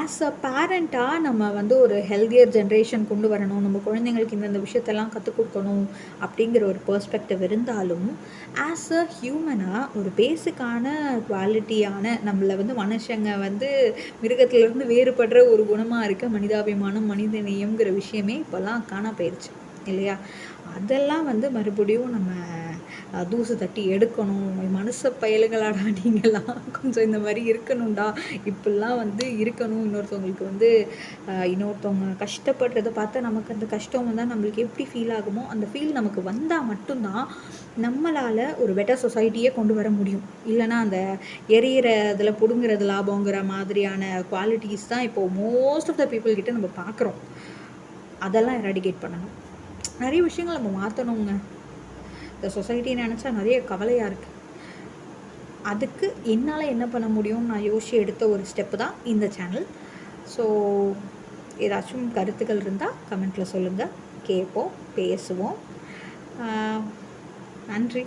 As a பேரண்ட்டாக நம்ம வந்து ஒரு ஹெல்தியர் ஜென்ரேஷன் கொண்டு வரணும், நம்ம குழந்தைங்களுக்கு இந்தந்த விஷயத்தெல்லாம் கற்றுக் கொடுக்கணும் அப்படிங்கிற ஒரு பெர்ஸ்பெக்டிவ் இருந்தாலும், ஆஸ் அ ஹியூமனாக ஒரு பேசிக்கான குவாலிட்டியான நம்மளை வந்து மனுஷங்க வந்து மிருகத்திலேருந்து வேறுபடுற ஒரு குணமாக இருக்க மனிதாபிமானம், மனிதநேயம்ங்கிற விஷயமே இப்போல்லாம் காணா போயிடுச்சு இல்லையா? அதெல்லாம் வந்து மறுபடியும் நம்ம தூசு தட்டி எடுக்கணும். மனுஷ பயலுங்களாடா நீங்கலாம், கொஞ்சம் இந்த மாதிரி இருக்கணும்டா, இப்படிலாம் வந்து இருக்கணும். இன்னொருத்தவங்களுக்கு வந்து இன்னொருத்தவங்க கஷ்டப்படுறத பார்த்தா நமக்கு அந்த கஷ்டம் வந்தால் நம்மளுக்கு எப்படி ஃபீல் ஆகுமோ அந்த ஃபீல் நமக்கு வந்தால் மட்டும்தான் நம்மளால் ஒரு பெட்டர் சொசைட்டியே கொண்டு வர முடியும். இல்லைனா அந்த எரியிறதில் பிடுங்குறது லாபங்கிற மாதிரியான குவாலிட்டிஸ் தான் இப்போது மோஸ்ட் ஆஃப் த பீப்புள் கிட்ட நம்ம பார்க்குறோம். அதெல்லாம் எராடிகேட் பண்ணணும். நிறைய விஷயங்கள் நம்ம மாற்றணுங்க. இந்த சொசைட்டியை நினச்சா நிறைய கவலையாக இருக்குது. அதுக்கு என்னால் என்ன பண்ண முடியும்னு நான் யோசித்து எடுத்த ஒரு ஸ்டெப்பு தான் இந்த சேனல். ஸோ ஏதாச்சும் கருத்துக்கள் இருந்தால் கமெண்ட்டில் சொல்லுங்கள், கேட்போம், பேசுவோம். நன்றி.